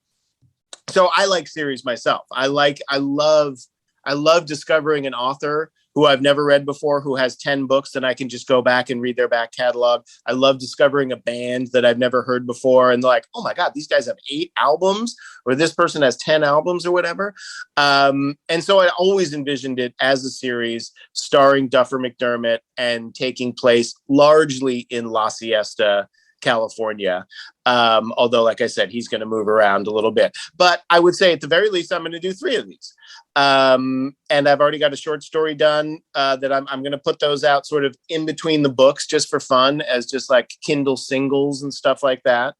So I like series myself. I love I love discovering an author who I've never read before, who has 10 books, and I can just go back and read their back catalog. I love discovering a band that I've never heard before. And like, oh my God, these guys have 8 albums, or this person has 10 albums or whatever. And so I always envisioned it as a series starring Duffer McDermott and taking place largely in La Siesta, California. Although, like I said, he's going to move around a little bit. But I would say at the very least, I'm going to do 3 of these. And I've already got a short story done that I'm going to put those out sort of in between the books just for fun, as just like Kindle singles and stuff like that.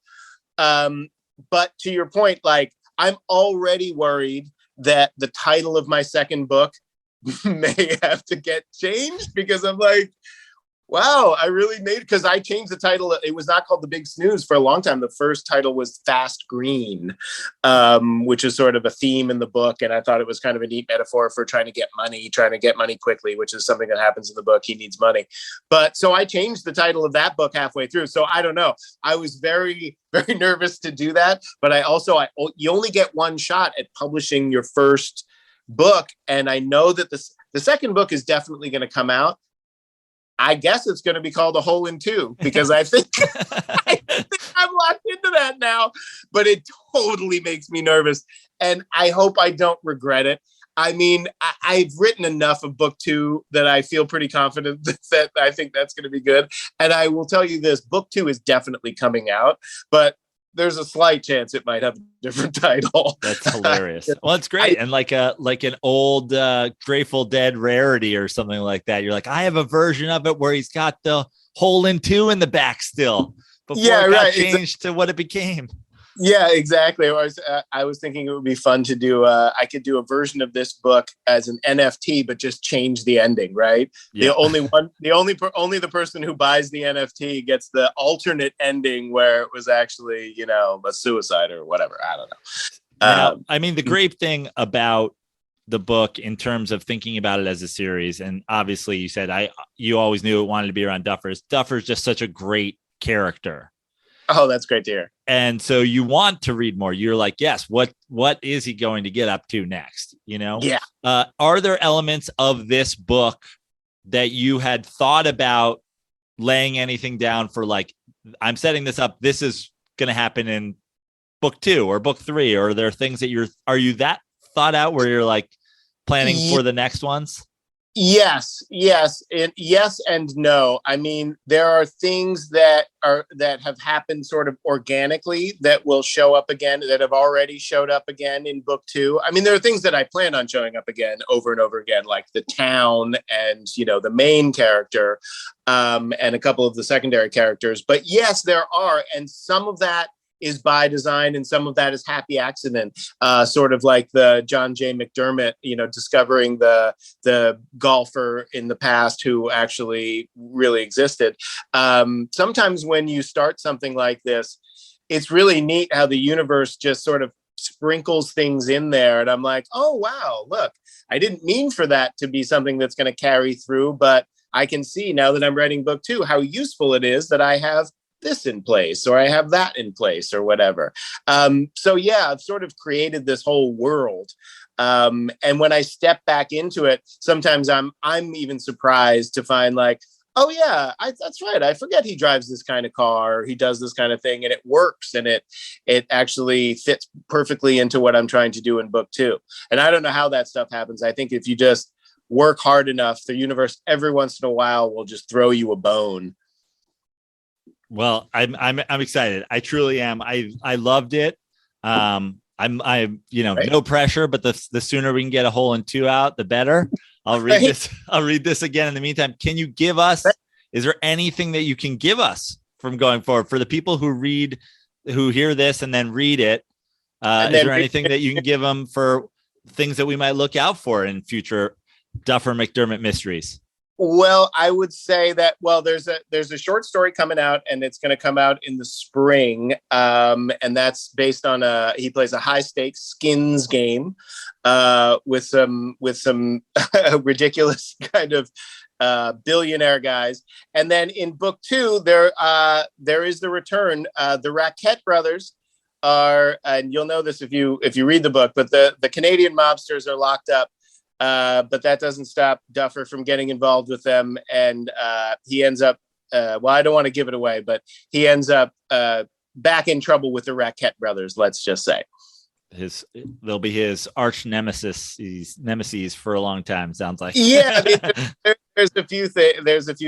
But to your point, like, I'm already worried that the title of my second book may have to get changed, because I'm like, wow, I really made, because I changed the title. It was not called The Big Snooze for a long time. The first title was Fast Green, which is sort of a theme in the book. And I thought it was kind of a neat metaphor for trying to get money quickly, which is something that happens in the book. He needs money. But so I changed the title of that book halfway through. So I don't know. I was very, very nervous to do that. But you only get one shot at publishing your first book. And I know that the second book is definitely going to come out. I guess it's going to be called A Hole in Two, because I think I'm locked into that now, but it totally makes me nervous. And I hope I don't regret it. I mean, I've written enough of book 2 that I feel pretty confident that I think that's going to be good. And I will tell you this, book 2 is definitely coming out, but there's a slight chance it might have a different title. That's hilarious. Well, it's great. And like an old Grateful Dead rarity or something like that. You're like, I have a version of it where he's got the hole in 2 in the back still before it got changed to what it became. Yeah, exactly. I was thinking it would be fun to do. I could do a version of this book as an NFT, but just change the ending. Right. Yeah. Only the person who buys the NFT gets the alternate ending where it was actually, a suicide or whatever. I don't know. Now, I mean, the great thing about the book in terms of thinking about it as a series, and obviously you said you always knew it wanted to be around Duffer's. Duffer's just such a great character. Oh, that's great to hear. And so you want to read more. You're like, yes, what is he going to get up to next? Yeah. Are there elements of this book that you had thought about laying anything down for, like, I'm setting this up, this is going to happen in book 2 or book 3, or are there things that are you that thought out where you're like planning for the next ones? Yes, and yes and no. I mean, there are things that have happened sort of organically that will show up again, that have already showed up again in book 2. I mean, there are things that I plan on showing up again over and over again, like the town and, the main character, and a couple of the secondary characters. But yes, there are, and some of that is by design and some of that is happy accident, sort of like the John J. McDermott, discovering the golfer in the past who actually really existed. Sometimes when you start something like this, it's really neat how the universe just sort of sprinkles things in there. And I'm like, oh, wow, look, I didn't mean for that to be something that's going to carry through, but I can see now that I'm writing book 2, how useful it is that I have this in place, or I have that in place, or whatever. So yeah, I've sort of created this whole world. And when I step back into it, sometimes I'm even surprised to find like, oh yeah, that's right. I forget he drives this kind of car, or he does this kind of thing, and it works, and it actually fits perfectly into what I'm trying to do in book 2. And I don't know how that stuff happens. I think if you just work hard enough, the universe every once in a while will just throw you a bone. Well, I'm excited. I truly am. I loved it. I'm right. No pressure, but the sooner we can get A Hole in 2 out, the better. I'll read this. I'll read this again. In the meantime, can you give us, is there anything that you can give us from going forward for the people who hear this and then read it? Is there anything that you can give them for things that we might look out for in future Duffer McDermott mysteries? Well, I would say that, there's a short story coming out, and it's going to come out in the spring. And that's based on he plays a high stakes skins game with some ridiculous kind of billionaire guys. And then in book 2, there is the return. The Raquette brothers are, and you'll know this if you read the book, but the Canadian mobsters are locked up But that doesn't stop Duffer from getting involved with them. And he ends up, well, I don't want to give it away, but he ends up back in trouble with the Raquette brothers, let's just say. They'll be his arch nemesis for a long time, sounds like. Yeah, I mean, there's a few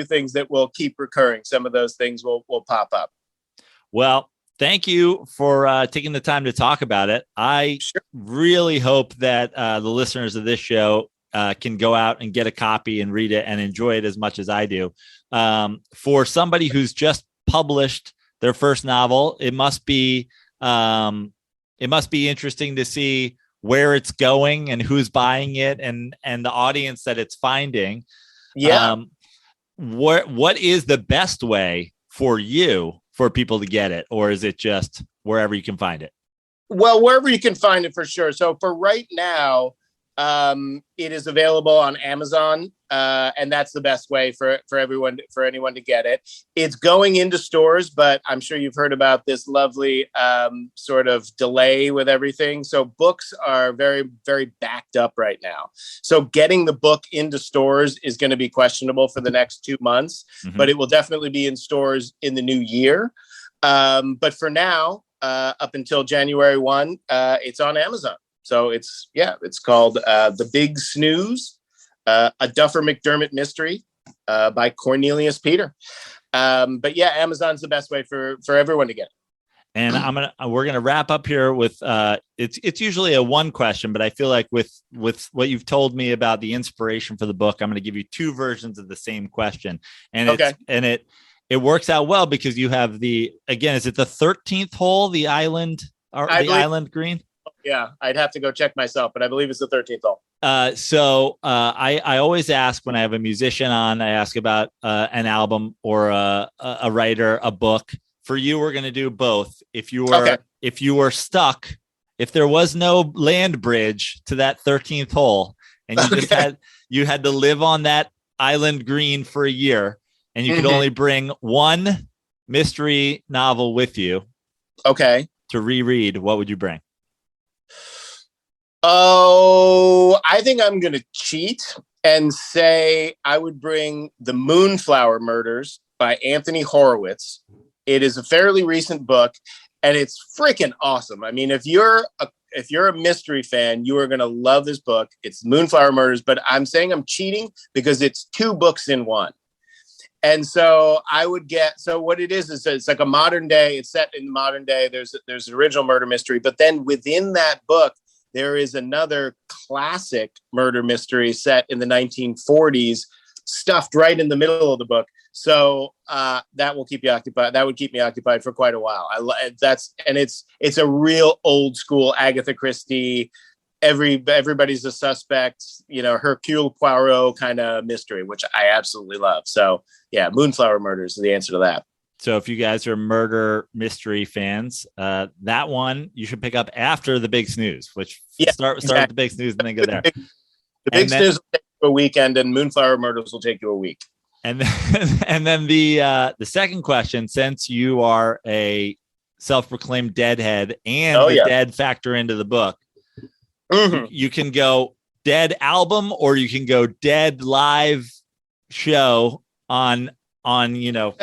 things that will keep recurring. Some of those things will pop up. Well, thank you for taking the time to talk about it. I really hope that the listeners of this show can go out and get a copy and read it and enjoy it as much as I do. For somebody who's just published their first novel, it must be interesting to see where it's going and who's buying it and the audience that it's finding. Yeah. What is the best way for people to get it? Or is it just wherever you can find it? Well, wherever you can find it for sure. So for right now, it is available on Amazon. And that's the best way for anyone to get it. It's going into stores, but I'm sure you've heard about this lovely sort of delay with everything. So books are very, very backed up right now. So getting the book into stores is going to be questionable for the next 2 months, but it will definitely be in stores in the new year. But for now, up until January 1, it's on Amazon. So it's called The Big Snooze. A Duffer McDermott Mystery by Cornelius Peter. But yeah, Amazon's the best way for everyone to get it. And we're gonna wrap up here with it's usually a one question, but I feel like with what you've told me about the inspiration for the book, I'm gonna give you two versions of the same question. And it works out well because you have is it the 13th hole, the island island green? Yeah, I'd have to go check myself, but I believe it's the 13th hole. So I always ask when I have a musician on, I ask about an album or a writer, a book. For you, we're going to do both. If you were stuck, if there was no land bridge to that 13th hole and you had to live on that island green for a year and you could only bring one mystery novel with you to reread, what would you bring? Oh, I think I'm going to cheat and say I would bring The Moonflower Murders by Anthony Horowitz. It is a fairly recent book, and it's freaking awesome. I mean, if you're a mystery fan, you are going to love this book. It's Moonflower Murders, but I'm saying I'm cheating because it's 2 books in one. And so I would what it is it's like a modern day. It's set in the modern day. There's an original murder mystery, but then within that book, there is another classic murder mystery set in the 1940s, stuffed right in the middle of the book. So that will keep you occupied. That would keep me occupied for quite a while. It's a real old school Agatha Christie. Everybody's a suspect, Hercule Poirot kind of mystery, which I absolutely love. So yeah, Moonflower Murders is the answer to that. So if you guys are murder mystery fans, that one you should pick up after The Big Snooze, which start with The Big Snooze and then go there. The Big Snooze will take you a weekend and Moonflower Murders will take you a week. And then the second question, since you are a self-proclaimed deadhead and dead factor into the book, you can go dead album or you can go dead live show on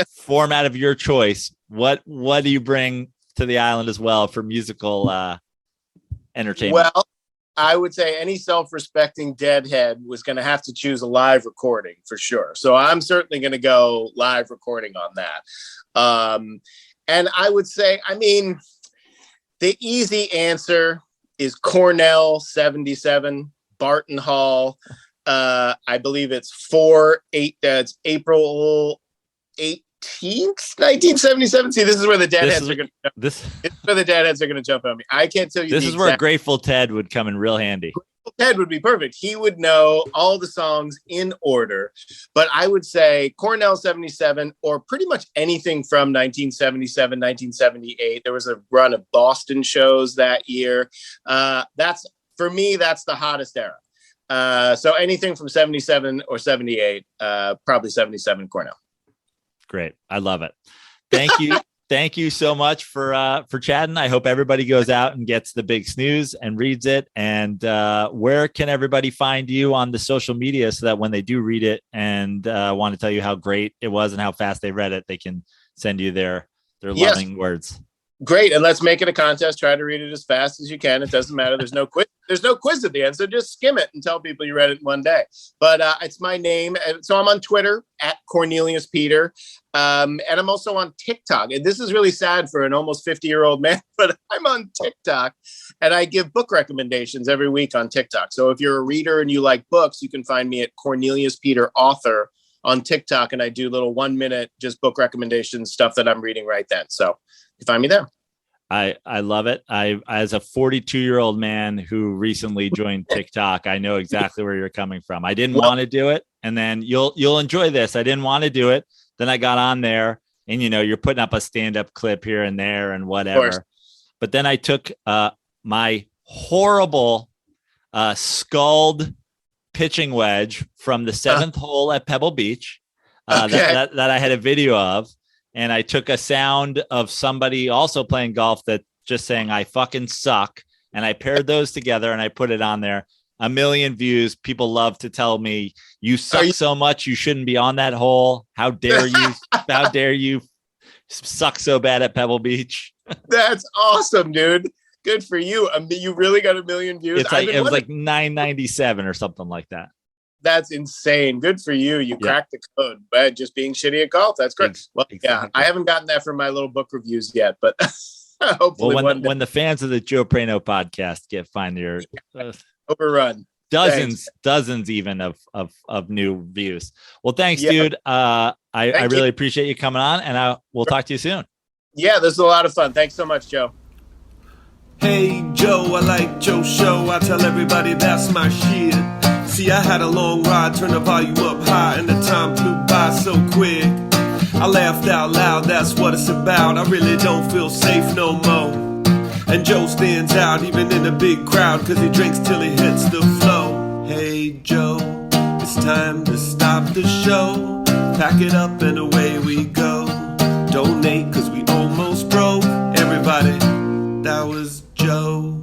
format of your choice. What do you bring to the island as well for musical entertainment? Well, I would say any self-respecting deadhead was going to have to choose a live recording for sure. So I'm certainly going to go live recording on that. And I would say, the easy answer is Cornell 77, Barton Hall. I believe it's that's April 18th, 1977. See, this is where the deadheads are going to. This is where the deadheads are going to jump on me. I can't tell you. This is where Grateful Ted would come in real handy. Grateful Ted would be perfect. He would know all the songs in order. But I would say Cornell 77, or pretty much anything from 1977, 1978. There was a run of Boston shows that year. That's for me. That's the hottest era. So anything from 77 or 78, probably 77 Cornell. Great. I love it. Thank you. thank you so much for chatting. I hope everybody goes out and gets the Big Snooze and reads it. And where can everybody find you on the social media so that when they do read it and want to tell you how great it was and how fast they read it, they can send you their loving words? Great. And let's make it a contest. Try to read it as fast as you can. It doesn't matter. There's no quiz. There's no quiz at the end. So just skim it and tell people you read it in one day. But it's my name. And so I'm on Twitter at Cornelius Peter. And I'm also on TikTok. And this is really sad for an almost 50-year-old man, but I'm on TikTok and I give book recommendations every week on TikTok. So if you're a reader and you like books, you can find me at Cornelius Peter Author on TikTok. And I do little 1-minute just book recommendations, stuff that I'm reading right then. So you find me there. I love it. As a 42-year-old man who recently joined TikTok, I know exactly where you're coming from. I didn't want to do it. And then you'll enjoy this. I didn't want to do it. Then I got on there and, you're putting up a stand-up clip here and there and whatever. But then I took my horrible sculled pitching wedge from the 7th hole at Pebble Beach that I had a video of. And I took a sound of somebody also playing golf that just saying, I fucking suck. And I paired those together and I put it on there. 1 million views. People love to tell me, you suck so much. You shouldn't be on that hole. How dare you? How dare you suck so bad at Pebble Beach? That's awesome, dude. Good for you. You really got 1 million views. It was like 997 or something like that. That's insane. Good for you. You cracked the code, but just being shitty at golf. That's great. Well, yeah, I haven't gotten that from my little book reviews yet, but hopefully when the fans of the Joe Prano podcast find your overrun dozens even of new views. Well, thanks, dude. I really appreciate you coming on, and we'll talk to you soon. Yeah, this is a lot of fun. Thanks so much, Joe. Hey Joe, I like Joe's show. I tell everybody that's my shit. See, I had a long ride, turn the volume up high, and the time flew by so quick. I laughed out loud, that's what it's about. I really don't feel safe no more. And Joe stands out even in a big crowd, cause he drinks till he hits the flow. Hey Joe, it's time to stop the show. Pack it up and away we go. Donate cause we almost broke. Everybody, that was Joe.